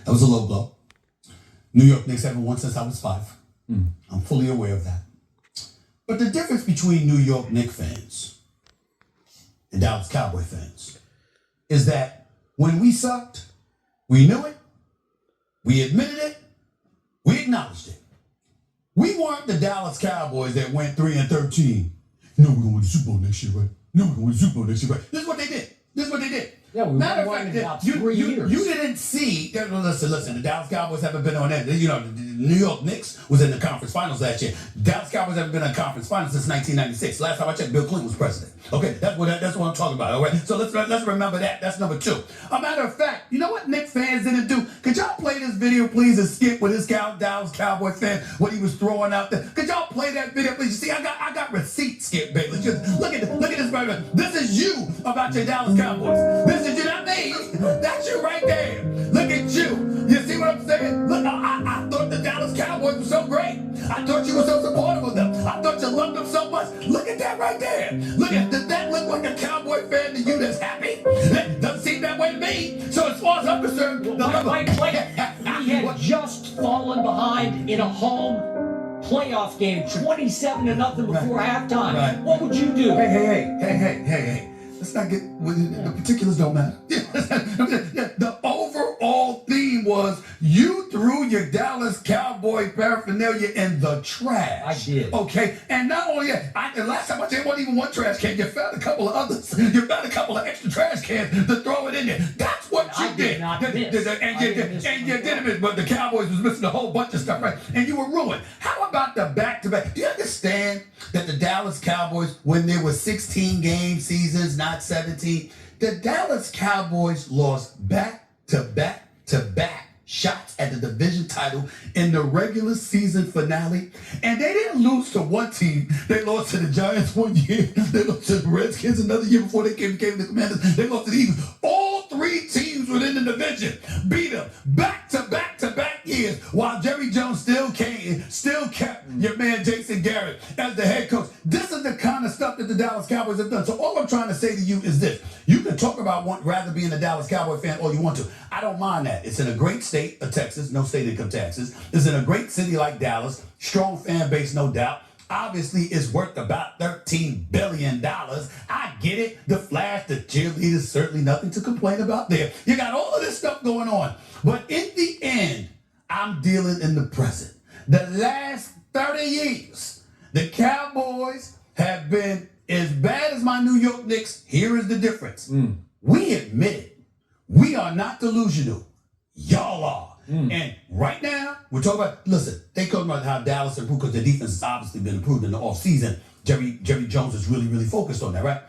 That was a low blow. New York Knicks haven't won since I was 5. I'm fully aware of that. But the difference between New York Knicks fans and Dallas Cowboy fans is that when we sucked, we knew it, we admitted it, we acknowledged it. We weren't the Dallas Cowboys that went 3-13. No, we're going to win the Super Bowl next year, right? No, we're going to win the Super Bowl next year, right? This is what they did. This is what they did. Yeah, we won in about 3 years. You didn't see. Listen. The Dallas Cowboys haven't been on that. You know, the New York Knicks was in the conference finals last year. Dallas Cowboys haven't been in conference finals since 1996. Last time I checked, Bill Clinton was president. Okay, that's what I'm talking about. All right. So let's remember that. That's number 2. A matter of fact, you know what Knicks fans didn't do? Could y'all play this video, please, and Skip with his Dallas Cowboy fan what he was throwing out there? Could y'all play that video, please? You see, I got receipts, Skip Bayless. Just look at this right here. This is you about your Dallas Cowboys. This is you, not me. That's you right there. Look at you. You see what I'm saying? Look, I thought the Dallas Cowboys were so great. I thought you were so supportive of them. I thought you loved them so much. Look at that right there. Does that look like a Cowboy fan to you that's happy? That doesn't seem that way to me. So as far as I'm concerned, he had just fallen behind in a home playoff game, 27-0 before halftime. Right. What would you do? Hey. Let's not get, the particulars don't matter. The overall theme was you threw your Dallas Cowboy paraphernalia in the trash. I did. Okay, and not only that, the last time I said it wasn't even one trash can. You found a couple of others. You found a couple of extra trash cans to throw it in there. That's what you did. And you did it, but the Cowboys was missing a whole bunch of stuff, right? And you were ruined. How about the back-to-back? Do you understand that the Dallas Cowboys, when there were 16-game seasons, not 17, the Dallas Cowboys lost back-to-back shots at the division title in the regular season finale, and they didn't lose to one team. They lost to the Giants one year. They lost to the Redskins another year before they became the Commanders. They lost to the Eagles. All 3 teams within the division beat them back-to-back years, while Jerry Jones still kept your man Jason Garrett as the head coach. This is the kind of stuff that the Dallas Cowboys have done. So all I'm trying to say to you is this: you can talk about rather being a Dallas Cowboy fan all you want to. I don't mind that. It's in a great state of Texas, no state income taxes. It's in a great city like Dallas, strong fan base, no doubt. Obviously, it's worth about $13 billion. I get it. The Flash, the cheerleaders, certainly nothing to complain about there. You got all of this stuff going on. But in the end, I'm dealing in the present. The last 30 years, the Cowboys have been as bad as my New York Knicks. Here is the difference. We admit it. We are not delusional. Y'all are. And right now, we're talking about, listen, they talking about how Dallas improved because the defense has obviously been improved in the offseason. Jerry Jones is really focused on that, right?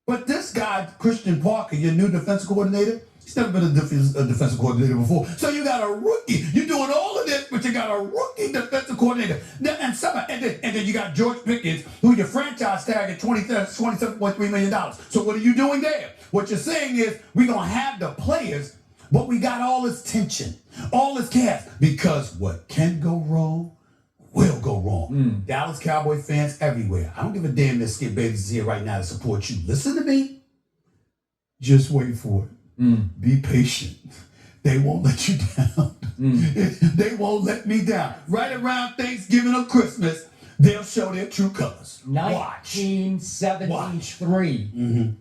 But this guy, Christian Parker, your new defensive coordinator, he's never been a defensive coordinator before. So you got a rookie. You're doing all of this, but you got a rookie defensive coordinator. And then you got George Pickens, who your franchise tag at $27.3 million. So what are you doing there? What you're saying is we're going to have the players, but we got all this tension, all this chaos, because what can go wrong will go wrong. Dallas Cowboy fans everywhere. I don't give a damn that Skip Bayless is here right now to support you. Listen to me. Just wait for it. Be patient. They won't let you down. They won't let me down. Right around Thanksgiving or Christmas, they'll show their true colors. 1973.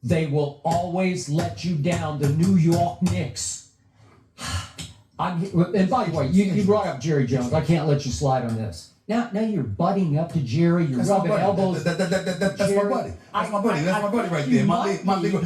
They will always let you down. The New York Knicks. And by the way, you brought up Jerry Jones. I can't let you slide on this. Now you're butting up to Jerry. You're rubbing elbows. That's my buddy. That's my buddy. That's my buddy right there. My legal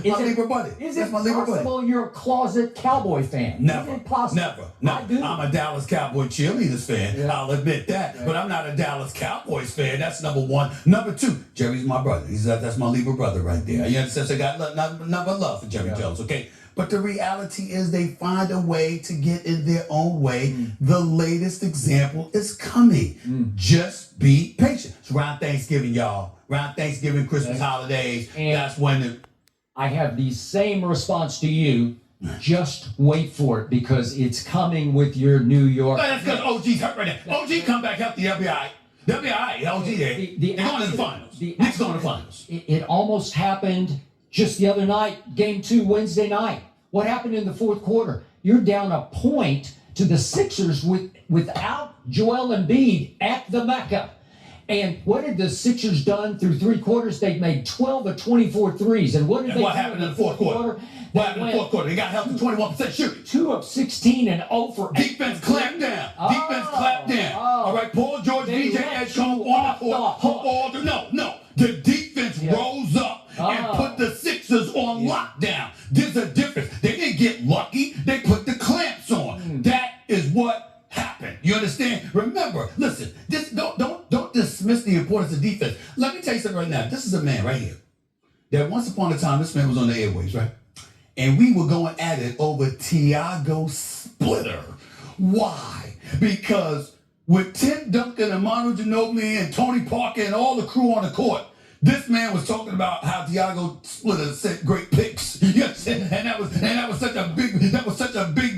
buddy. Is it possible you're a closet Cowboy fan? Never. Is it possible? Never. I'm a Dallas Cowboy cheerleaders fan. Yeah. I'll admit that. Yeah. But I'm not a Dallas Cowboys fan. That's number 1. Number 2, Jerry's my brother. That's my legal brother right there. You understand? So I got nothing but love for Jerry Jones, okay? But the reality is they find a way to get in their own way. The latest example is coming. Just be patient. It's around Thanksgiving, y'all. Around Thanksgiving, Christmas holidays. And that's when I have the same response to you. Just wait for it because it's coming with your New York. That's because OG's hurt right now. OG come back healthy. They'll be all right. They'll be all right. OG there. They're going to the finals. Knicks going to the finals. It almost happened just the other night, game 2, Wednesday night. What happened in the fourth quarter? you're down a point to the Sixers without Joel Embiid at the Mecca. And what had the Sixers done through 3 quarters? They'd made 12 of 24 threes. And what did they do happened in the fourth quarter? What happened in the fourth quarter? They got held to 21% shooting. 2 of 16 and 0 for 8. Defense clamped down. Defense clamped down. All right, Paul George, DJ Edgecombe on the court. No. The defense rose up and put the Sixers on lockdown. There's a difference. They didn't get lucky. They put the clamps on. That is what happened. You understand? Remember, listen, don't dismiss the importance of defense. Let me tell you something right now. This is a man right here that once upon a time, this man was on the airwaves, right? And we were going at it over Tiago Splitter. Why? Because with Tim Duncan and Manu Ginobili and Tony Parker and all the crew on the court, this man was talking about how Tiago Splitter sent great picks. You understand? And that was such a big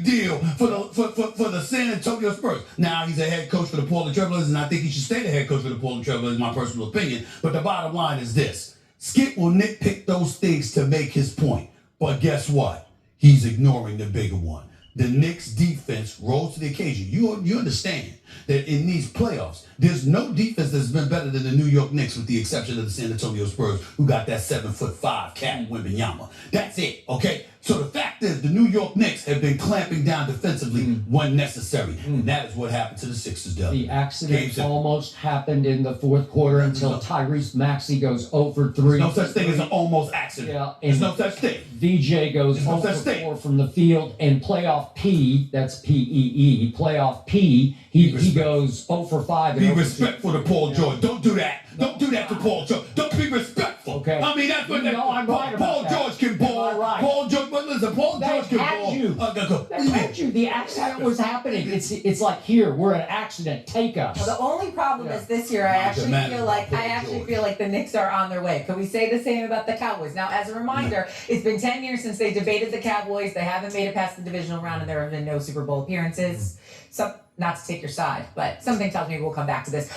deal for the San Antonio Spurs. Now he's a head coach for the Portland Trailblazers, and I think he should stay the head coach for the Portland Trailblazers, my personal opinion. But the bottom line is this: Skip will nitpick those things to make his point. But guess what? He's ignoring the bigger one. The Knicks defense rose to the occasion. You understand that in these playoffs, there's no defense that's been better than the New York Knicks, with the exception of the San Antonio Spurs, who got that 7'5" Cat Wembanyama. That's it, okay? So the fact is, the New York Knicks have been clamping down defensively when necessary. And that is what happened to the Sixers, The accident almost happened in the fourth quarter until Tyrese Maxey goes 0 for 3. There's no such thing as an almost accident. Yeah, there's no such thing. VJ goes 0 for 4 from the field, and playoff P, that's P-E-E, playoff P, he goes 0 for 5. Be respectful to Paul George. Don't do that. Don't do that to Paul George. Don't be respectful. Okay. I mean, that's what I'm right about Paul that. George can ball. Right. Paul George, but listen, Paul George can ball. They had you. The accident was happening. It's like, here, we're an accident. Take us. Well, the only problem is this year, I actually feel like the Knicks are on their way. Could we say the same about the Cowboys? Now, as a reminder, it's been 10 years since they debated the Cowboys. They haven't made it past the divisional round, and there have been no Super Bowl appearances. Not to take your side, but something tells me we'll come back to this.